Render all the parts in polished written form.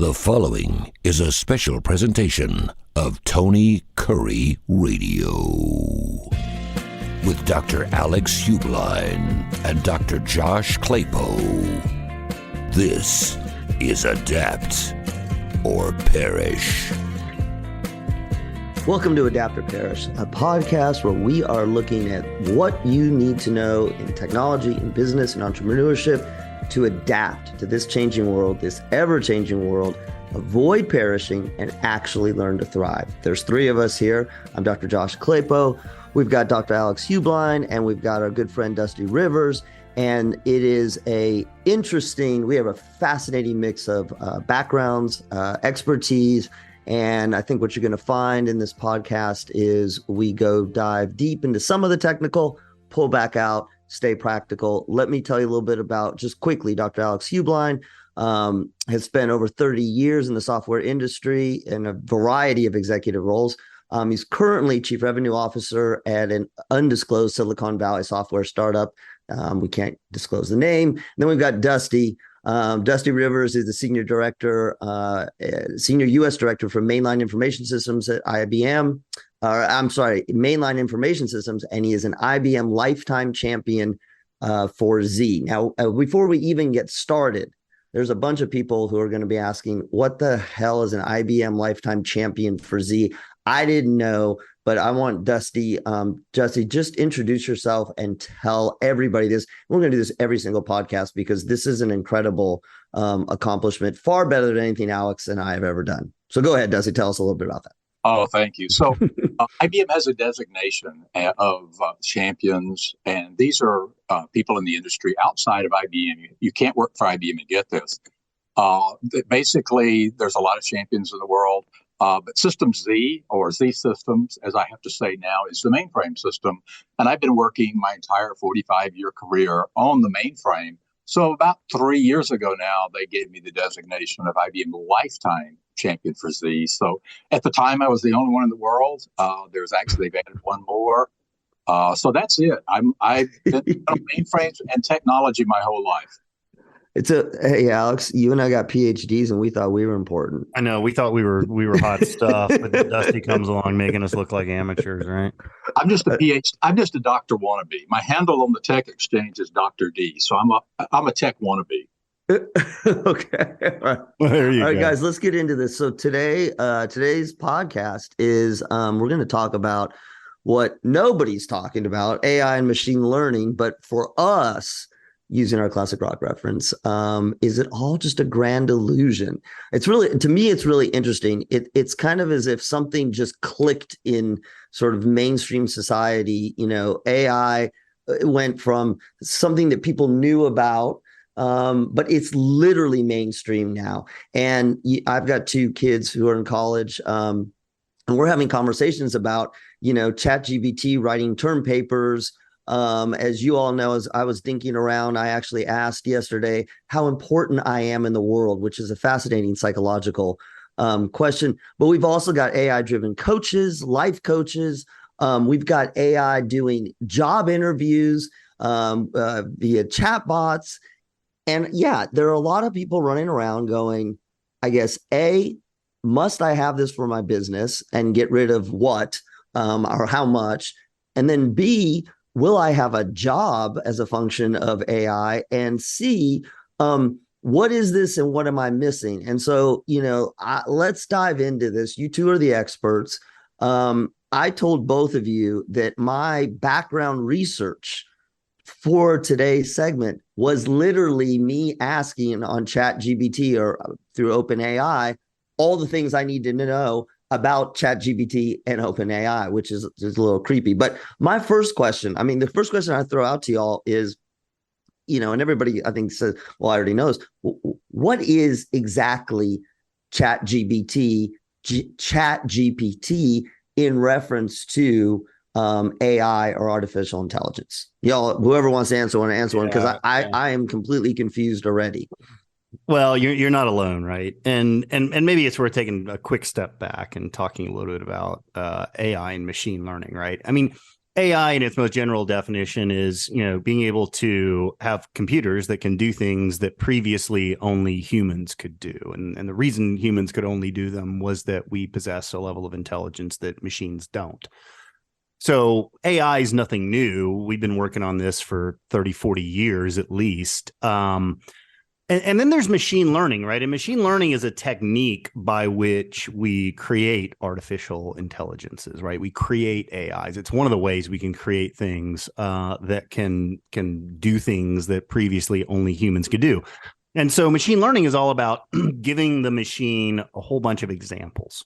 The following is a special presentation of Tony Kurre Radio with Dr. Alex Heublein and Dr. Josh Klapow. This is Adapt or Perish. Welcome to Adapt or Perish, a podcast where we are looking at what you need to know in technology, in business, and entrepreneurship to adapt to this changing world, this ever-changing world, avoid perishing, and actually learn to thrive. There's three of us here. I'm Dr. Josh Klapow. We've got Dr. Alex Heublein, and we've got our good friend Dusty Rivers. And it is we have a fascinating mix of backgrounds, expertise. And I think what you're going to find in this podcast is we dive deep into some of the technical, pull back out, stay practical. Let me tell you a little bit about, just quickly, Dr. Alex Heublein has spent over 30 years in the software industry in a variety of executive roles. He's currently Chief Revenue Officer at an undisclosed Silicon Valley software startup. We can't disclose the name. And then we've got Dusty. Dusty Rivers is the Senior U.S. Director for Mainline Information Systems at IBM. Mainline Information Systems, and he is an IBM Lifetime Champion for Z. Now, before we even get started, there's a bunch of people who are going to be asking, what the hell is an IBM Lifetime Champion for Z? I didn't know, but I want Dusty, just introduce yourself and tell everybody this. We're going to do this every single podcast because this is an incredible accomplishment, far better than anything Alex and I have ever done. So go ahead, Dusty, tell us a little bit about that. Oh, thank you. So IBM has a designation of champions, and these are people in the industry outside of IBM. You can't work for IBM and get this. Basically, there's a lot of champions in the world, but System Z, or Z Systems, as I have to say now, is the mainframe system. And I've been working my entire 45-year career on the mainframe. So about 3 years ago now, they gave me the designation of IBM Lifetime Champion for Z. So at the time, I was the only one in the world. They've added one more. So that's it. I've been on mainframes and technology my whole life. Hey, Alex, you and I got PhDs and we thought we were important. I know, we thought we were hot stuff, but then Dusty comes along making us look like amateurs, right? I'm just a doctor wannabe. My handle on the tech exchange is Dr. D. So I'm a tech wannabe. Okay. All right. Well, there you go. Guys, let's get into this. So today's podcast is we're going to talk about what nobody's talking about, AI and machine learning. But for us, using our classic rock reference, is it all just a grand illusion? To me, it's really interesting. It's kind of as if something just clicked in sort of mainstream society. AI went from something that people knew about, but it's literally mainstream now. And I've got two kids who are in college, and we're having conversations about, ChatGPT writing term papers. As you all know, as I was thinking around, I actually asked yesterday how important I am in the world, which is a fascinating psychological question. But we've also got AI-driven coaches, life coaches. We've got AI doing job interviews via chatbots. And yeah, there are a lot of people running around going, I guess, A, must I have this for my business and get rid of what or how much? And then B, will I have a job as a function of AI? And C, what is this and what am I missing? And so, let's dive into this. You two are the experts. I told both of you that my background research for today's segment was literally me asking on ChatGPT or through OpenAI all the things I need to know about ChatGPT and OpenAI, which is just a little creepy. But my first question, the first question I throw out to y'all is, and everybody I think says, well, I already know this. What is exactly ChatGPT in reference to AI or artificial intelligence? Y'all, whoever wants to answer one, because I am completely confused already. Well, you're not alone, right? And maybe it's worth taking a quick step back and talking a little bit about AI and machine learning, right? AI in its most general definition is, being able to have computers that can do things that previously only humans could do. And the reason humans could only do them was that we possess a level of intelligence that machines don't. So AI is nothing new. We've been working on this for 30, 40 years at least. And then there's machine learning, right? And machine learning is a technique by which we create artificial intelligences, right? We create AIs. It's one of the ways we can create things that can do things that previously only humans could do. And so machine learning is all about giving the machine a whole bunch of examples.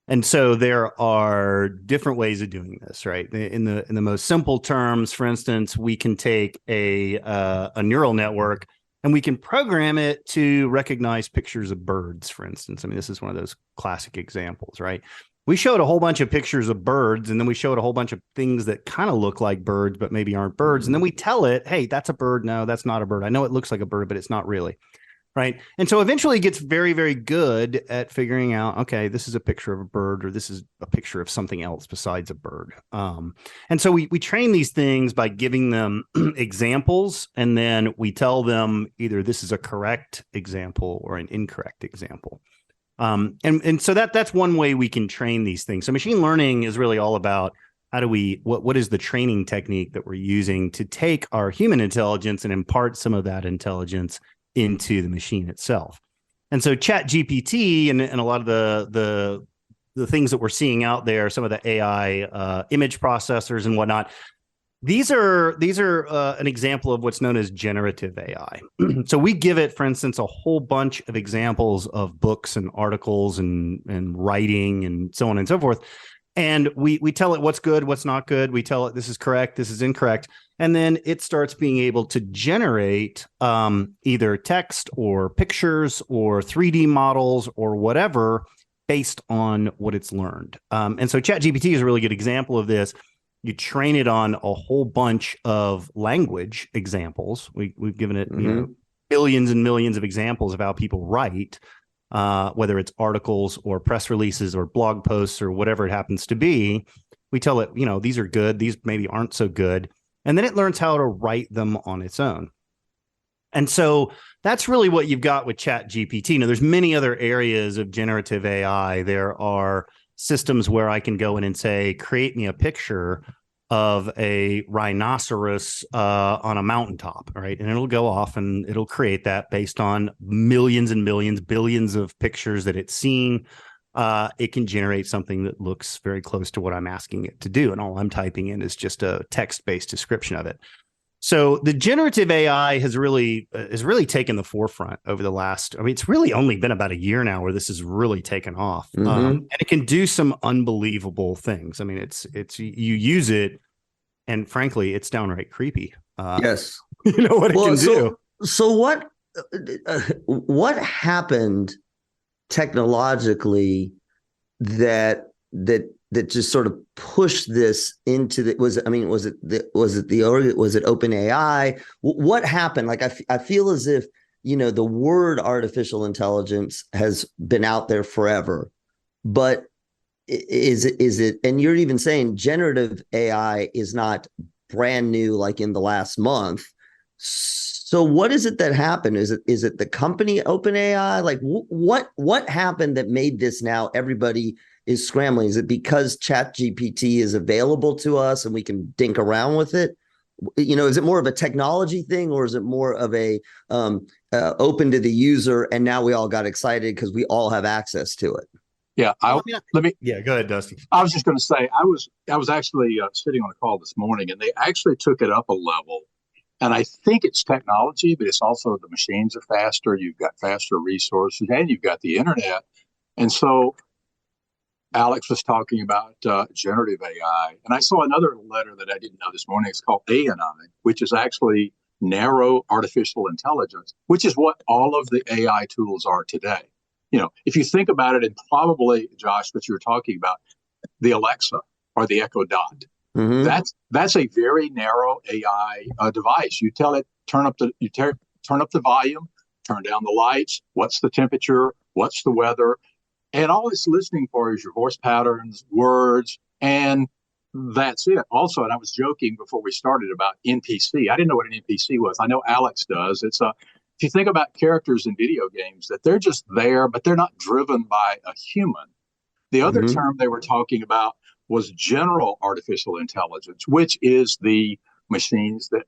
And so there are different ways of doing this, right? In the most simple terms, for instance, we can take a neural network and we can program it to recognize pictures of birds, for instance. I mean, this is one of those classic examples, right? We showed a whole bunch of pictures of birds, and then we showed a whole bunch of things that kind of look like birds, but maybe aren't birds. And then we tell it, hey, that's a bird. No, that's not a bird. I know it looks like a bird, but it's not really. Right. And so eventually it gets very, very good at figuring out, okay, this is a picture of a bird, or this is a picture of something else besides a bird. And so we train these things by giving them examples, and then we tell them either this is a correct example or an incorrect example. And so that's one way we can train these things. So machine learning is really all about what is the training technique that we're using to take our human intelligence and impart some of that intelligence into the machine itself. And so ChatGPT and a lot of the things that we're seeing out there, some of the AI image processors and whatnot, these are an example of what's known as generative AI. So we give it, for instance, a whole bunch of examples of books and articles and writing and so on and so forth. And we tell it what's good, what's not good. We tell it this is correct, this is incorrect. And then it starts being able to generate either text or pictures or 3D models or whatever based on what it's learned. And so ChatGPT is a really good example of this. You train it on a whole bunch of language examples. We've given it billions and millions of examples of how people write, whether it's articles or press releases or blog posts or whatever it happens to be. We tell it, these are good, these maybe aren't so good. And then it learns how to write them on its own. And so that's really what you've got with ChatGPT. Now, there's many other areas of generative AI. There are systems where I can go in and say, create me a picture of a rhinoceros on a mountaintop, right? And it'll go off and it'll create that based on millions and millions, billions of pictures that it's seen. It can generate something that looks very close to what I'm asking it to do. And all I'm typing in is just a text-based description of it. So the generative AI has really taken the forefront over the last, it's really only been about a year now where this has really taken off. And it can do some unbelievable things. I mean, it's you use it and frankly, it's downright creepy. Yes. You know what it can do. So what happened technologically that just sort of pushed this into was it OpenAI? What happened? Like I feel as if the word artificial intelligence has been out there forever, but is it? And you're even saying generative AI is not brand new, like in the last month. So what is it that happened? Is it the company OpenAI? Like what happened that made this now everybody is scrambling? Is it because ChatGPT is available to us and we can dink around with it? Is it more of a technology thing, or is it more of a open to the user and now we all got excited because we all have access to it? Yeah, go ahead, Dusty. I was just going to say, I was actually sitting on a call this morning, and they actually took it up a level. And I think it's technology, but it's also the machines are faster. You've got faster resources, and you've got the internet. And so Alex was talking about generative AI, and I saw another letter that I didn't know this morning. It's called ANI, which is actually narrow artificial intelligence, which is what all of the AI tools are today. If you think about it, and probably, Josh, what you were talking about, the Alexa or the Echo Dot, that's a very narrow AI device. You tell it, turn up the volume, turn down the lights, what's the temperature, what's the weather, and all it's listening for is your voice patterns, words, and That's it. Also, and I was joking before we started about NPC. I didn't know what an NPC was. I know Alex does. It's a if you think about characters in video games, that they're just there, but they're not driven by a human. The other term they were talking about was general artificial intelligence, which is the machines that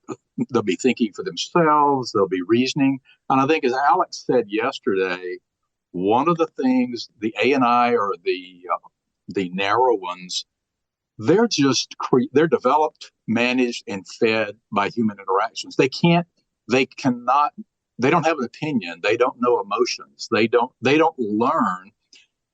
they'll be thinking for themselves, they'll be reasoning. And I think, as Alex said yesterday, one of the things the ANI or the narrow ones, they're just they're developed, managed, and fed by human interactions. They cannot, they don't have an opinion. They don't know emotions. They don't learn.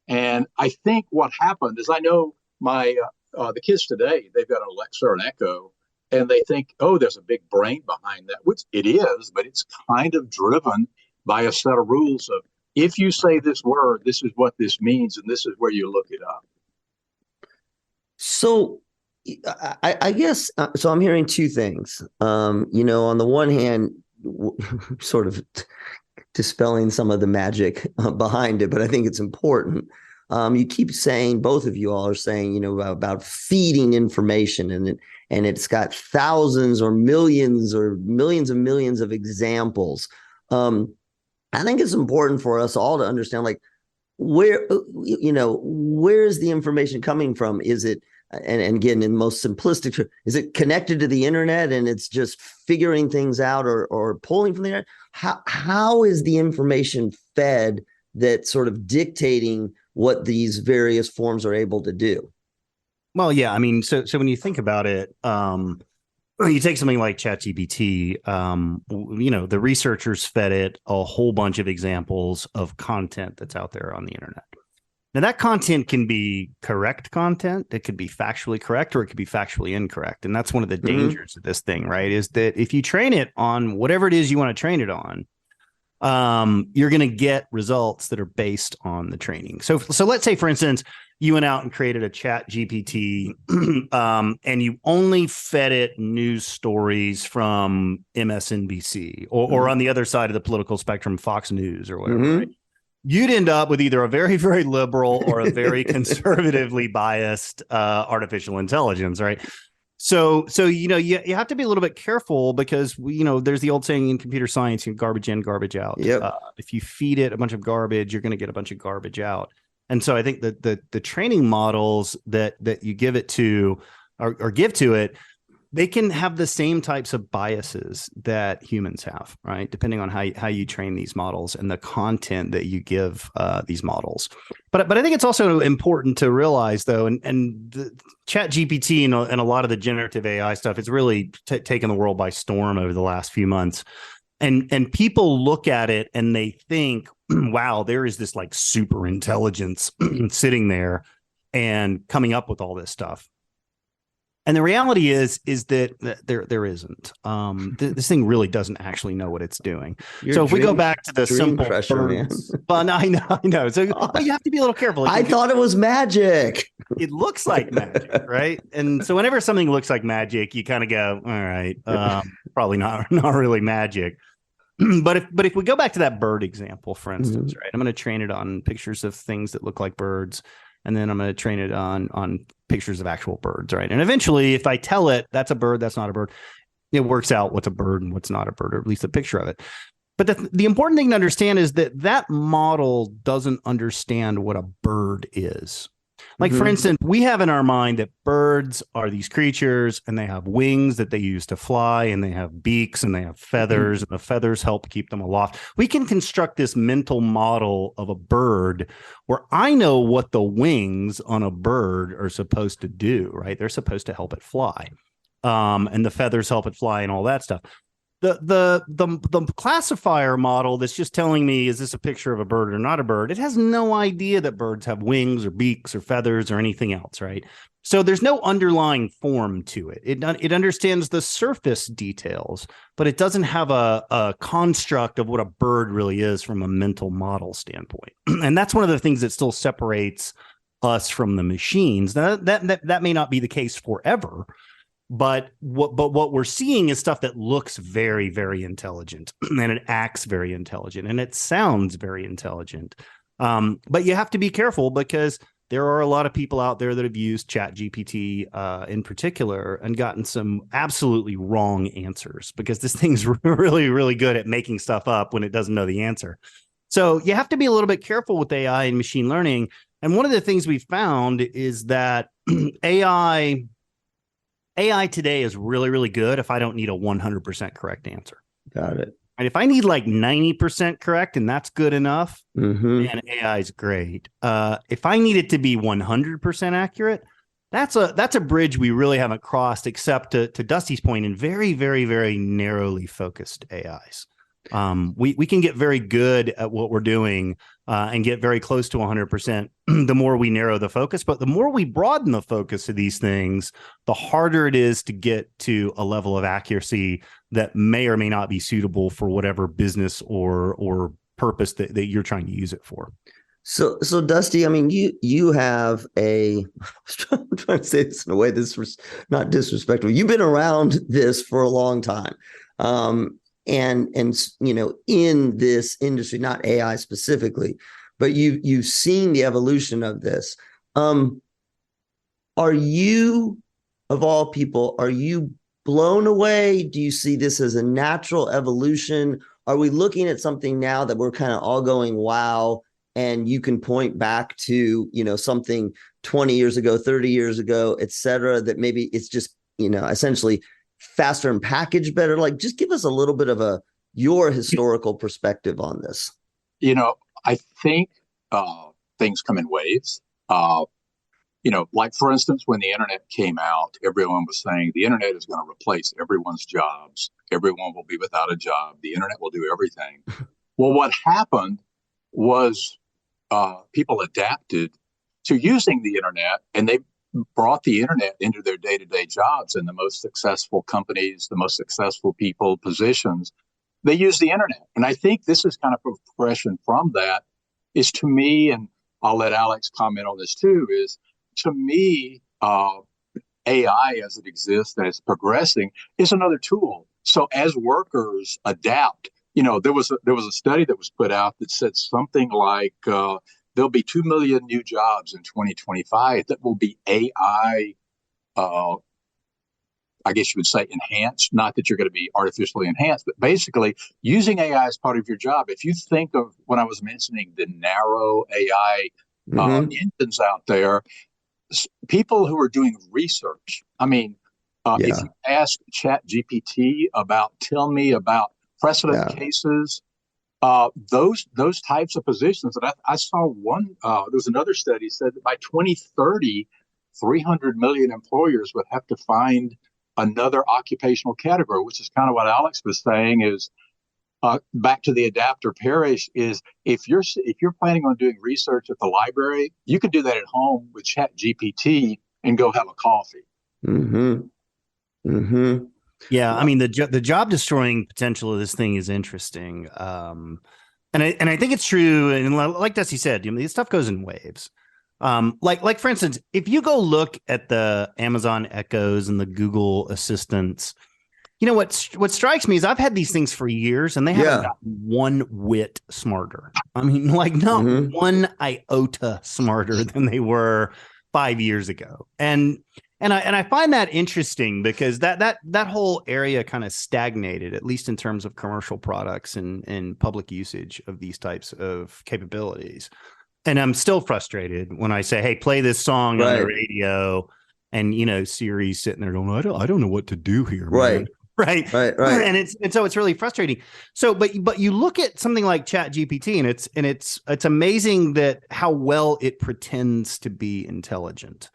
And I think what happened is, I know my the kids today, they've got an Alexa or an Echo, and they think, oh, there's a big brain behind that, which it is, but it's kind of driven by a set of rules of, if you say this word, this is what this means, and this is where you look it up. So I guess, so I'm hearing two things. On the one hand, sort of dispelling some of the magic behind it, but I think it's important. You keep saying, both of you all are saying, about feeding information, and it's got thousands or millions and millions of examples. I think it's important for us all to understand, like, where is the information coming from? Is it, and again, in most simplistic, is it connected to the internet and it's just figuring things out or pulling from the internet? How is the information fed that's sort of dictating what these various forms are able to do? Well, yeah, I mean, so when you think about it, you take something like ChatGPT, the researchers fed it a whole bunch of examples of content that's out there on the internet. Now, that content can be correct content. It could be factually correct, or it could be factually incorrect. And that's one of the dangers of this thing, right? Is that if you train it on whatever it is you want to train it on, you're going to get results that are based on the training. So let's say, for instance, you went out and created a ChatGPT, and you only fed it news stories from MSNBC or on the other side of the political spectrum, Fox News or whatever, right? You'd end up with either a very, very liberal or a very conservatively biased artificial intelligence, right? So you have to be a little bit careful, because there's the old saying in computer science, garbage in, garbage out. Yep. If you feed it a bunch of garbage, you're going to get a bunch of garbage out. And so I think that the training models that you give it to or give to it, they can have the same types of biases that humans have, right? Depending on how you train these models and the content that you give these models. But I think it's also important to realize, though, and the ChatGPT and a lot of the generative AI stuff, it's really taken the world by storm over the last few months. And people look at it and they think, wow, there is this like super intelligence sitting there and coming up with all this stuff. And the reality is that there isn't. This thing really doesn't actually know what it's doing. So if we go back to the simple birds, but I know. So you have to be a little careful. I thought it was magic. It looks like magic, right? And so whenever something looks like magic, you kind of go, all right, probably not really magic. But if we go back to that bird example, for instance, right? I'm going to train it on pictures of things that look like birds. And then I'm going to train it on pictures of actual birds, right? And eventually, if I tell it that's a bird, that's not a bird, it works out what's a bird and what's not a bird, or at least a picture of it. But the important thing to understand is that model doesn't understand what a bird is. Like, for instance, we have in our mind that birds are these creatures, and they have wings that they use to fly, and they have beaks, and they have feathers, and the feathers help keep them aloft. We can construct this mental model of a bird where I know what the wings on a bird are supposed to do, right? They're supposed to help it fly. And the feathers help it fly and all that stuff. The classifier model that's just telling me, is this a picture of a bird or not a bird? It has no idea that birds have wings or beaks or feathers or anything else, right? So there's no underlying form to it. It understands the surface details, but it doesn't have a construct of what a bird really is from a mental model standpoint. And that's one of the things that still separates us from the machines. Now, that may not be the case forever. But what we're seeing is stuff that looks very, very intelligent, and it acts very intelligent, and it sounds very intelligent. But you have to be careful, because there are a lot of people out there that have used ChatGPT in particular and gotten some absolutely wrong answers, because this thing's really, really good at making stuff up when it doesn't know the answer. So you have to be a little bit careful with AI and machine learning. And one of the things we've found is that AI today is really, really good if I don't need a 100% correct answer. Got it. And if I need like 90% correct and that's good enough, Mm-hmm. and AI is great. If I need it to be 100% accurate, that's a bridge we really haven't crossed, except to Dusty's point, in very, very, very narrowly focused AIs. We can get very good at what we're doing and get very close to 100% the more we narrow the focus. But the more we broaden the focus of these things, the harder it is to get to a level of accuracy that may or may not be suitable for whatever business or purpose that you're trying to use it for. So Dusty, I mean, you have I'm trying to say this in a way that's not disrespectful. You've been around this for a long time. And in this industry, not AI specifically, but you've seen the evolution of this. Are you, of all people, are you blown away? Do you see this as a natural evolution? Are we looking at something now that we're kind of all going, wow, and you can point back to, something 20 years ago, 30 years ago, et cetera, that maybe it's just, essentially faster and packaged better? Like, just give us a little bit of your historical perspective on this. I think things come in waves. Like, for instance, when the internet came out, everyone was saying the internet is going to replace everyone's jobs. Everyone will be without a job. The internet will do everything. Well, what happened was people adapted to using the internet, and they brought the internet into their day-to-day jobs. And the most successful companies, the most successful people, positions, they use the internet. And I think this is kind of a progression from that, is, to me, and I'll let Alex comment on this too, is, to me, AI as it exists, as it's progressing, is another tool. So as workers adapt, there was a study that was put out that said something like there'll be 2 million new jobs in 2025 that will be AI, I guess you would say, enhanced. Not that you're going to be artificially enhanced, but basically using AI as part of your job. If you think of when I was mentioning the narrow AI engines out there, people who are doing research. I mean, if you ask ChatGPT tell me about precedent cases, those types of positions. And I saw one, there was another study said that by 2030, 300 million employers would have to find another occupational category, which is kind of what Alex was saying, is back to the adapt or perish, is if you're planning on doing research at the library, you can do that at home with ChatGPT and go have a coffee. Yeah, I mean, the job destroying potential of this thing is interesting, and I think it's true. And like Dusty said, this stuff goes in waves. Like for instance, if you go look at the Amazon Echoes and the Google Assistants, what strikes me is I've had these things for years and they haven't gotten one whit smarter. I mean, like not one iota smarter than they were 5 years ago. And I find that interesting because that whole area kind of stagnated, at least in terms of commercial products and public usage of these types of capabilities. And I'm still frustrated when I say, hey, play this song on the radio, and Siri's sitting there going, I don't know what to do here, man. Right. And so it's really frustrating. So, but you look at something like ChatGPT, and it's amazing that how well it pretends to be intelligent.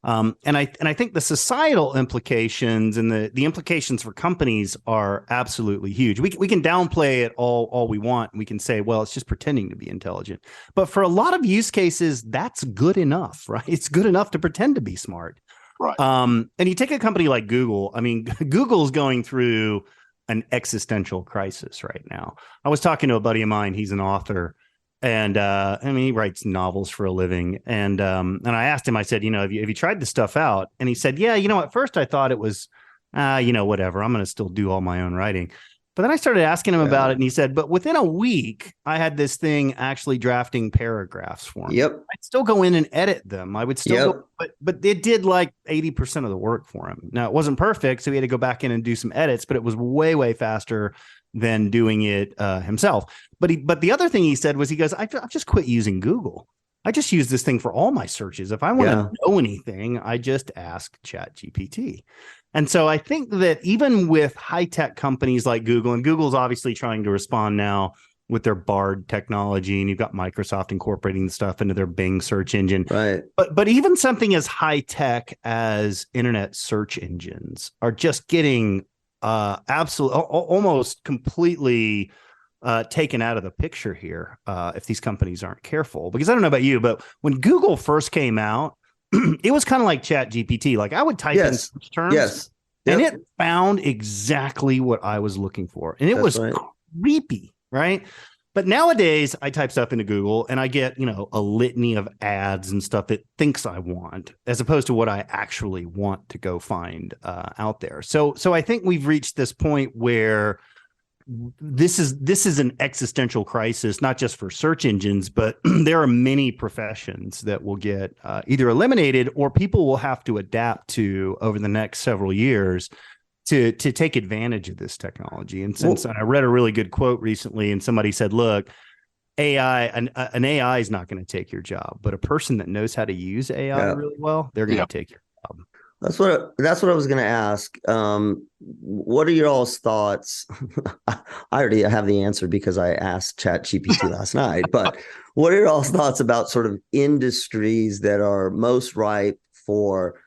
And I think the societal implications and the implications for companies are absolutely huge. We can downplay it all we want. We can say, well, it's just pretending to be intelligent. But for a lot of use cases, that's good enough, right? It's good enough to pretend to be smart. Right. And you take a company like Google. I mean, Google's going through an existential crisis right now. I was talking to a buddy of mine. He's an author. And he writes novels for a living. And I asked him, I said, have you tried this stuff out? And he said, yeah, at first I thought it was, whatever. I'm going to still do all my own writing. But then I started asking him about it, and he said, but within a week, I had this thing actually drafting paragraphs for me. Yep. I'd still go in and edit them. I would still go, but it did like 80% of the work for him. Now, it wasn't perfect, so he had to go back in and do some edits, but it was way, way faster than doing it himself. But the other thing he said was, he goes, I've just quit using Google. I just use this thing for all my searches. If I want to know anything, I just ask ChatGPT. And so I think that even with high-tech companies like Google, and Google's obviously trying to respond now with their Bard technology, and you've got Microsoft incorporating the stuff into their Bing search engine. Right. But even something as high-tech as internet search engines are just getting absolutely almost completely taken out of the picture here if these companies aren't careful. Because I don't know about you, but when Google first came out, it was kind of like ChatGPT. Like I would type in search terms, and it found exactly what I was looking for, and it was creepy, right? But nowadays, I type stuff into Google, and I get a litany of ads and stuff it thinks I want, as opposed to what I actually want to go find out there. So I think we've reached this point where this is an existential crisis, not just for search engines, but there are many professions that will get either eliminated or people will have to adapt to over the next several years to take advantage of this technology. And since I read a really good quote recently, and somebody said, look, an AI is not going to take your job, but a person that knows how to use AI really well, they're going to take your job. That's what I was going to ask. What are your all's thoughts? I already have the answer because I asked ChatGPT last night. But what are your all's thoughts about sort of industries that are most ripe for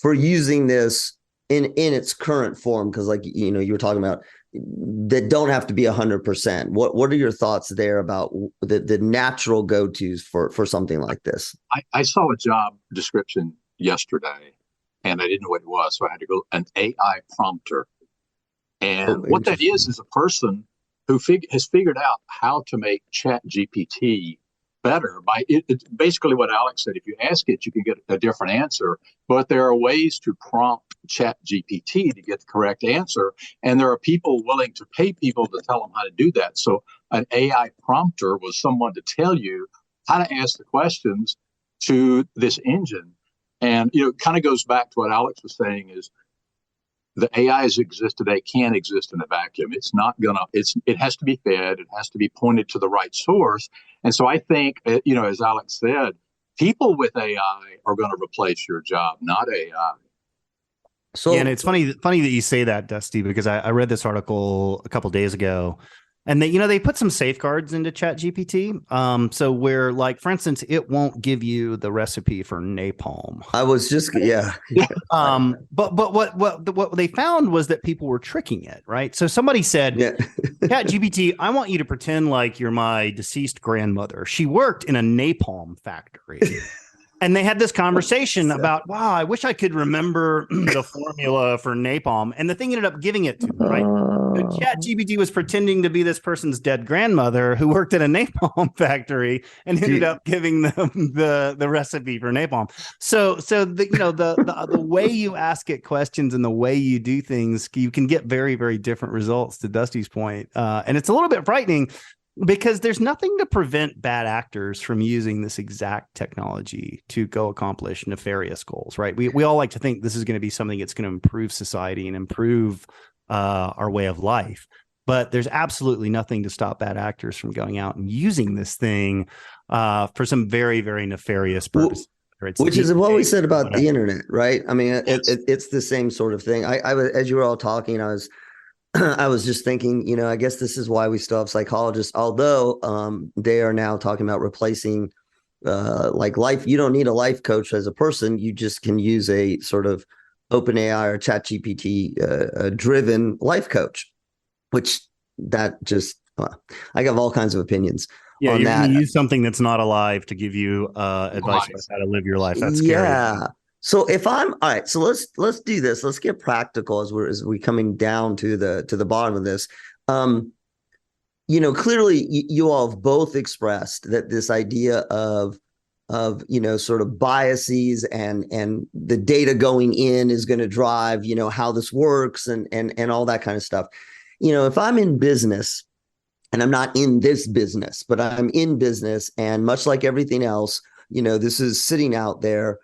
using this in its current form? Because, like you were talking about, that don't have to be 100%. What are your thoughts there about the natural go-tos for something like this? I saw a job description yesterday, and I didn't know what it was, so I had to go an AI prompter. And what that is a person who has figured out how to make ChatGPT better by it. Basically what Alex said, if you ask it, you can get a different answer, but there are ways to prompt ChatGPT to get the correct answer. And there are people willing to pay people to tell them how to do that. So an AI prompter was someone to tell you how to ask the questions to this engine. And, it kind of goes back to what Alex was saying is the AIs exist today can't exist in a vacuum. It's not gonna, it has to be fed. It has to be pointed to the right source. And so I think, as Alex said, people with AI are going to replace your job, not AI. So, and it's funny that you say that, Dusty, because I read this article a couple of days ago, and they put some safeguards into ChatGPT. So where, like, for instance, it won't give you the recipe for napalm. I was just But what they found was that people were tricking it, right? So somebody said, ChatGPT, I want you to pretend like you're my deceased grandmother. She worked in a napalm factory. And they had this conversation about, wow, I wish I could remember the formula for napalm. And the thing ended up giving it to them, right? So ChatGPT was pretending to be this person's dead grandmother who worked at a napalm factory and ended up giving them the recipe for napalm. So the way you ask it questions and the way you do things, you can get very, very different results, to Dusty's point. And it's a little bit frightening, because there's nothing to prevent bad actors from using this exact technology to go accomplish nefarious goals, right? We all like to think this is going to be something that's going to improve society and improve our way of life. But there's absolutely nothing to stop bad actors from going out and using this thing for some very, very nefarious purposes. Which is what we said about the internet, right? I mean, it's the same sort of thing. I was, as you were all talking, I was just thinking, I guess this is why we still have psychologists, although they are now talking about replacing life. You don't need a life coach as a person. You just can use a sort of OpenAI or ChatGPT driven life coach, which that just, I have all kinds of opinions. Yeah, on you're that. going to use something that's not alive to give you advice about how to live your life. That's scary. Yeah. So all right, so let's do this. Let's get practical as we're coming down to the bottom of this. Clearly you all have both expressed that this idea of sort of biases and the data going in is going to drive, how this works and all that kind of stuff. if I'm in business and I'm not in this business, but I'm in business, and much like everything else, this is sitting out there.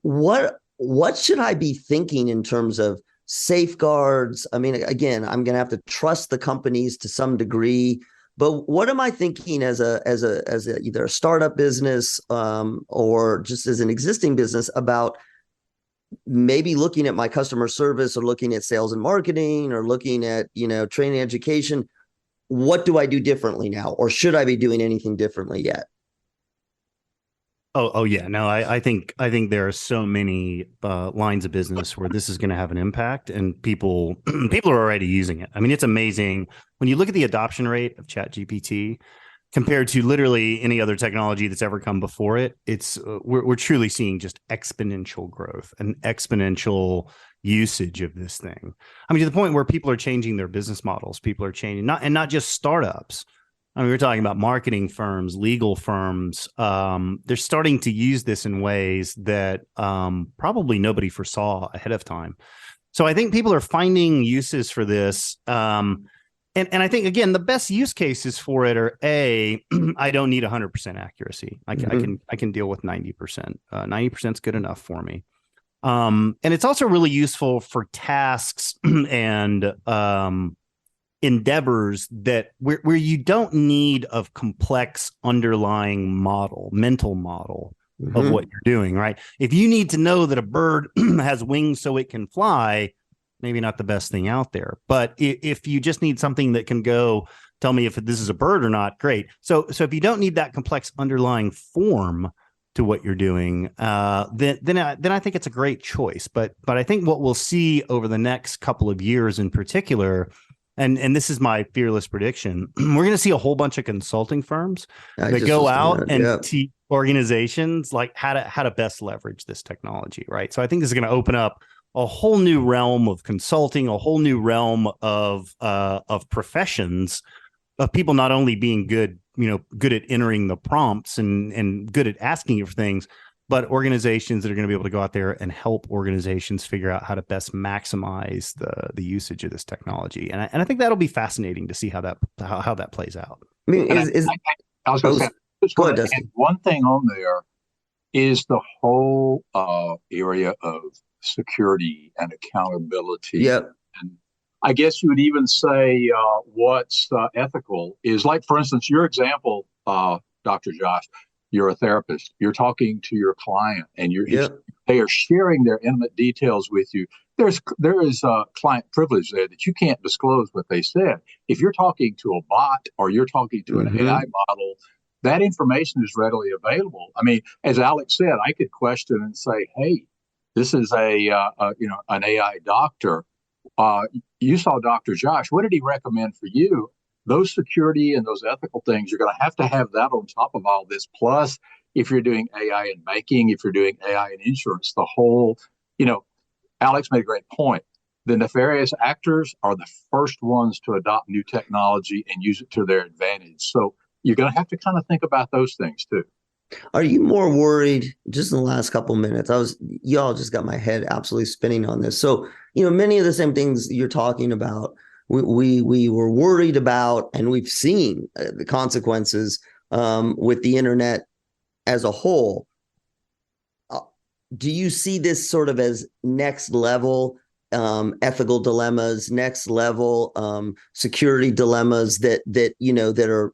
What should I be thinking in terms of safeguards? I mean, again, I'm going to have to trust the companies to some degree, but what am I thinking as a either a startup business or just as an existing business about maybe looking at my customer service or looking at sales and marketing or looking at, training education? What do I do differently now? Or should I be doing anything differently yet? Oh yeah. No, I think there are so many lines of business where this is going to have an impact, and people are already using it. I mean, it's amazing when you look at the adoption rate of ChatGPT compared to literally any other technology that's ever come before it. It's we're truly seeing just exponential growth and exponential usage of this thing. I mean, to the point where people are changing their business models. People are changing, not just startups. I mean, we're talking about marketing firms, legal firms. They're starting to use this in ways that probably nobody foresaw ahead of time. So I think people are finding uses for this. And I think, again, the best use cases for it are I don't need 100% accuracy. I can deal with 90%. 90% is good enough for me. And it's also really useful for tasks and endeavors that where you don't need a complex underlying mental model of what you're doing, right? If you need to know that a bird has wings so it can fly, maybe not the best thing out there. But if you just need something that can go tell me if this is a bird or not, great. So if you don't need that complex underlying form to what you're doing, then I think it's a great choice. But I think what we'll see over the next couple of years in particular, and this is my fearless prediction, we're going to see a whole bunch of consulting firms that go out and teach organizations like how to best leverage this technology, right? So I think this is going to open up a whole new realm of consulting, a whole new realm of professions, of people not only being good at entering the prompts and good at asking for things, but organizations that are going to be able to go out there and help organizations figure out how to best maximize the usage of this technology. And I think that'll be fascinating to see how that plays out. I mean, I was going to say, one thing on there is the whole area of security and accountability. Yep. And I guess you would even say what's ethical is, like, for instance, your example, Dr. Josh. You're a therapist. You're talking to your client, and they are sharing their intimate details with you. There is client privilege there that you can't disclose what they said. If you're talking to a bot or you're talking to an AI model, that information is readily available. I mean, as Alex said, I could question and say, "Hey, this is an AI doctor. You saw Dr. Josh. What did he recommend for you?" Those security and those ethical things, you're going to have that on top of all this. Plus, if you're doing AI in banking, if you're doing AI in insurance, the whole, Alex made a great point. The nefarious actors are the first ones to adopt new technology and use it to their advantage. So you're going to have to kind of think about those things too. Are you more worried, just in the last couple of minutes, y'all just got my head absolutely spinning on this. So, many of the same things you're talking about, we were worried about, and we've seen the consequences with the internet as a whole. Do you see this sort of as next level ethical dilemmas, next level security dilemmas that are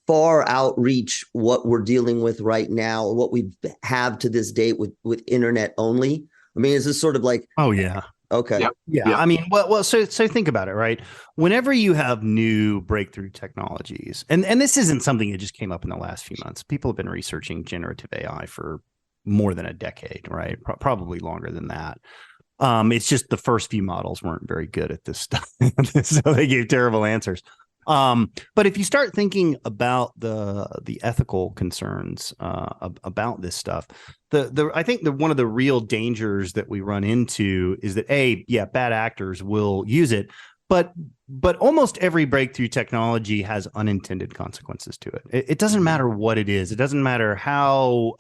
far outreach what we're dealing with right now, or what we have to this date with internet only? I mean, is this sort of like, oh yeah. Okay. Yep. Yeah. Yep. I mean, well, so think about it, right? Whenever you have new breakthrough technologies, and this isn't something that just came up in the last few months. People have been researching generative AI for more than a decade, right? Probably longer than that. It's just the first few models weren't very good at this stuff, so they gave terrible answers. But if you start thinking about the ethical concerns about this stuff, I think one of the real dangers that we run into is that bad actors will use it, but almost every breakthrough technology has unintended consequences to it. It doesn't matter what it is. It doesn't matter how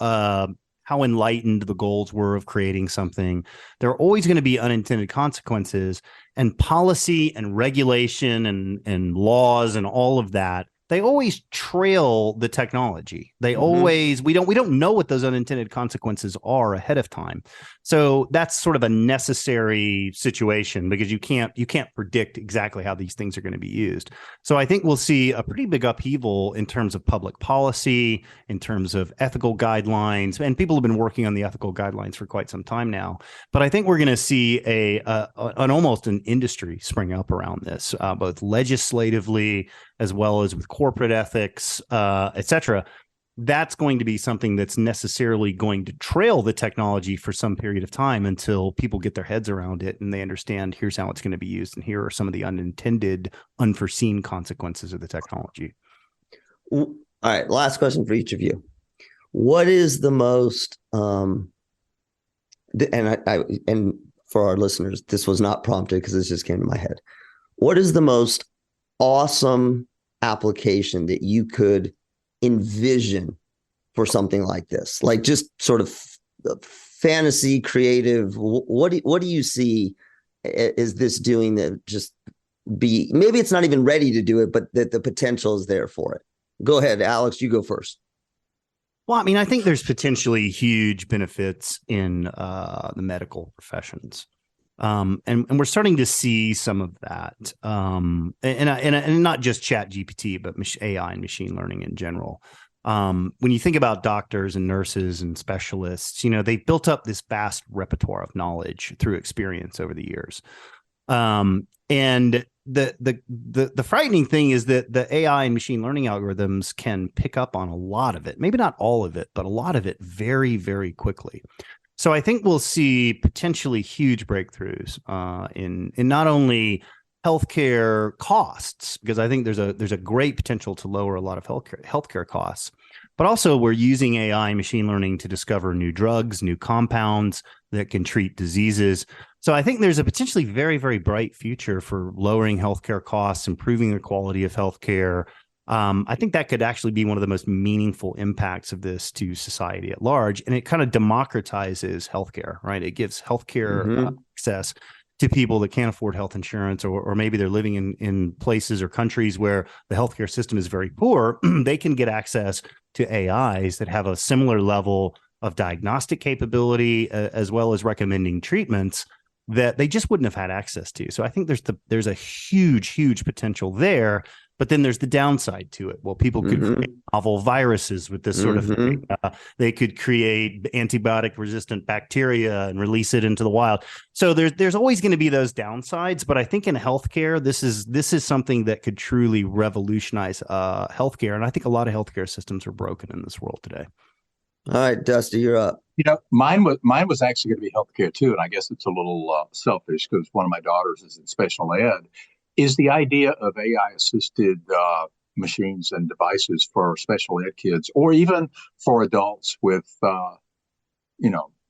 how enlightened the goals were of creating something, there are always going to be unintended consequences, and policy and regulation and laws and all of that, they always trail the technology. They always, we don't know what those unintended consequences are ahead of time. So that's sort of a necessary situation, because you can't predict exactly how these things are going to be used. So I think we'll see a pretty big upheaval in terms of public policy, in terms of ethical guidelines, and people have been working on the ethical guidelines for quite some time now. But I think we're going to see an almost an industry spring up around this, both legislatively as well as with corporate ethics, et cetera. That's going to be something that's necessarily going to trail the technology for some period of time until people get their heads around it and they understand here's how it's going to be used, and here are some of the unintended, unforeseen consequences of the technology. All right, last question for each of you. What is the most, and for our listeners, this was not prompted because this just came to my head. What is the most awesome application that you could envision for something like this? Like, just sort of fantasy, creative. What do you see is this doing that just be, maybe it's not even ready to do it, but that the potential is there for it? Go ahead, Alex, you go first. Well, I mean, I think there's potentially huge benefits in the medical professions. And we're starting to see some of that, and not just ChatGPT, but AI and machine learning in general. When you think about doctors and nurses and specialists, they've built up this vast repertoire of knowledge through experience over the years. And the frightening thing is that the AI and machine learning algorithms can pick up on a lot of it, maybe not all of it, but a lot of it very, very quickly. So I think we'll see potentially huge breakthroughs in not only healthcare costs, because I think there's a great potential to lower a lot of healthcare costs, but also we're using AI and machine learning to discover new drugs, new compounds that can treat diseases. So I think there's a potentially very, very bright future for lowering healthcare costs, improving the quality of healthcare. I think that could actually be one of the most meaningful impacts of this to society at large. And it kind of democratizes healthcare, right? It gives healthcare access to people that can't afford health insurance, or maybe they're living in places or countries where the healthcare system is very poor. They can get access to AIs that have a similar level of diagnostic capability, as well as recommending treatments that they just wouldn't have had access to. So I think there's a huge potential there. But then there's the downside to it. Well, people could create novel viruses with this sort of thing. They could create antibiotic-resistant bacteria and release it into the wild. So there's always going to be those downsides. But I think in healthcare, this is something that could truly revolutionize healthcare. And I think a lot of healthcare systems are broken in this world today. All right, Dusty, you're up. Mine was actually going to be healthcare too, and I guess it's a little selfish because one of my daughters is in special ed. Is the idea of AI-assisted machines and devices for special ed kids, or even for adults with,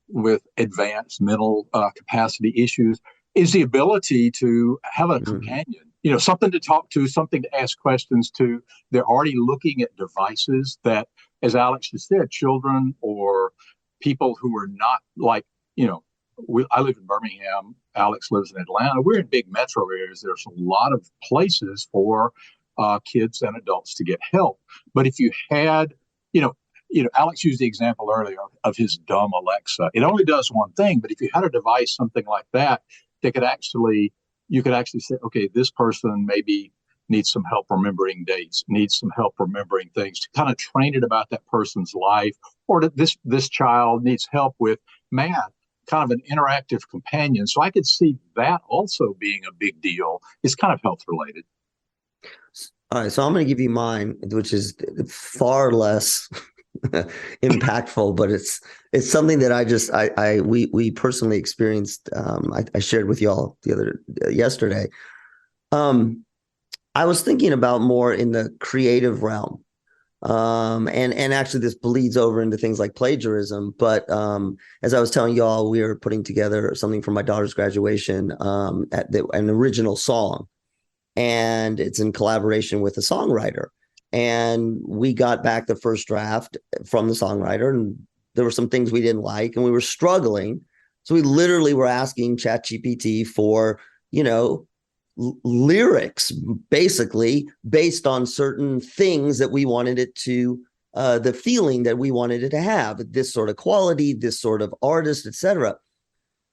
with advanced mental capacity issues, is the ability to have a companion, something to talk to, something to ask questions to. They're already looking at devices that, as Alex just said, children or people who are not like, I live in Birmingham. Alex lives in Atlanta. We're in big metro areas. There's a lot of places for kids and adults to get help. But if you had, Alex used the example earlier of his dumb Alexa. It only does one thing. But if you had a device, something like that, you could actually say, okay, this person maybe needs some help remembering dates, needs some help remembering things, to kind of train it about that person's life, or that this child needs help with math. Kind of an interactive companion. So I could see that also being a big deal. It's kind of health related. All right, so I'm going to give you mine, which is far less impactful, but it's something that we personally experienced. I shared with y'all yesterday. I was thinking about more in the creative realm. And actually this bleeds over into things like plagiarism. But as I was telling y'all, we are putting together something for my daughter's graduation, an original song. And it's in collaboration with a songwriter. And we got back the first draft from the songwriter, and there were some things we didn't like and we were struggling. So we literally were asking ChatGPT for, lyrics, basically based on certain things that we wanted it to, the feeling that we wanted it to have, this sort of quality, this sort of artist, etc.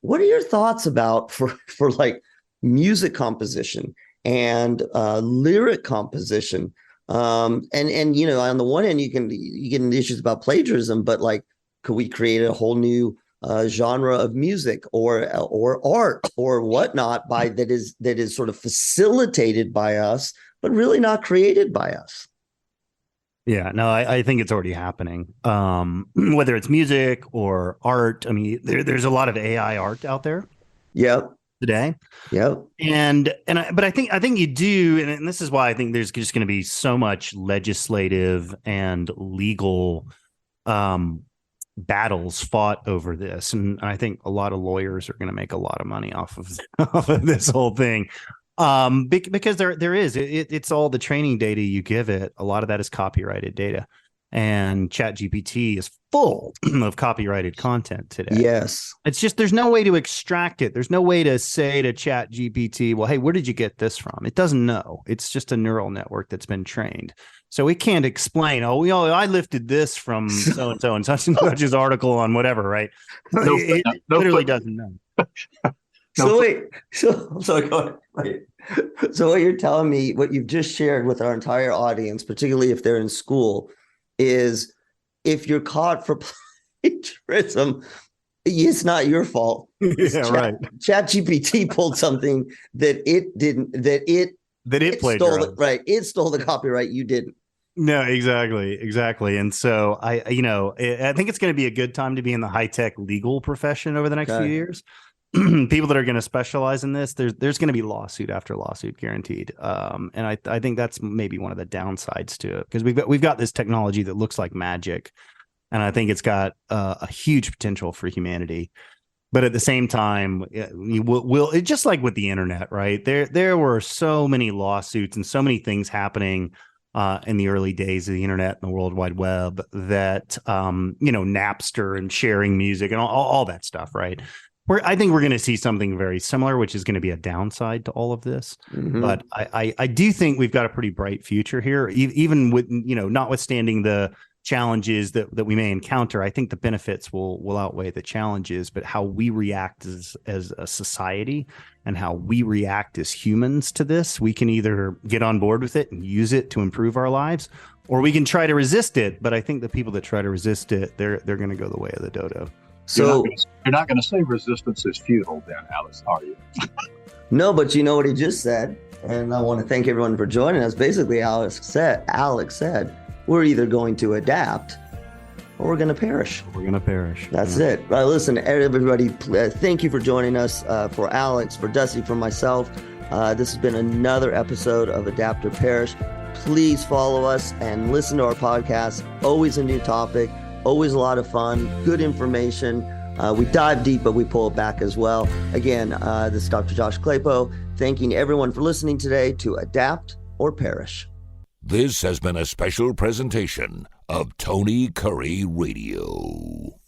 What are your thoughts about for like music composition and lyric composition? And on the one hand, you get into issues about plagiarism, but like, could we create a whole new genre of music or art or whatnot that is sort of facilitated by us, but really not created by us? Yeah, no, I think it's already happening. Whether it's music or art, I mean, there's a lot of AI art out there. Yep. Today. Yep. But I think you do, and this is why I think there's just going to be so much legislative and legal battles fought over this, and I think a lot of lawyers are going to make a lot of money off of this whole thing. Because it's all the training data you give it. A lot of that is copyrighted data, and ChatGPT is full of copyrighted content today. Yes. It's just, there's no way to extract it. There's no way to say to ChatGPT, well, hey, where did you get this from? It doesn't know. It's just a neural network that's been trained. So it can't explain, I lifted this from so-and-so and such and such's article on whatever, right? It literally doesn't know. So go ahead. So what you're telling me, what you've just shared with our entire audience, particularly if they're in school, is if you're caught for plagiarism, it's not your fault. Right. ChatGPT pulled something that it didn't, that it plagiarized. Right. It stole the copyright. You didn't. No, exactly. And so I think it's going to be a good time to be in the high-tech legal profession over the next few years. People that are going to specialize in this, there's going to be lawsuit after lawsuit guaranteed. And I think that's maybe one of the downsides to it, because we've got this technology that looks like magic, and I think it's got a huge potential for humanity. But at the same time, we'll just like with the internet, right? There were so many lawsuits and so many things happening in the early days of the internet and the World Wide Web that Napster and sharing music and all that stuff, right? I think we're going to see something very similar, which is going to be a downside to all of this. Mm-hmm. But I do think we've got a pretty bright future here, even with, notwithstanding the challenges that we may encounter. I think the benefits will outweigh the challenges, but how we react as a society and how we react as humans to this, we can either get on board with it and use it to improve our lives, or we can try to resist it. But I think the people that try to resist it, they're going to go the way of the dodo. So you're not going to say resistance is futile then, Alex, are you? No, but you know what he just said, and I want to thank everyone for joining us. Basically, Alex said, we're either going to adapt or we're going to perish. That's it. Listen, everybody, thank you for joining us. For Alex, for Dusty, for myself, this has been another episode of Adapt or Perish. Please follow us and listen to our podcast. Always a new topic. Always a lot of fun, good information. We dive deep, but we pull it back as well. Again, this is Dr. Josh Klapow, thanking everyone for listening today to Adapt or Perish. This has been a special presentation of Tony Curry Radio.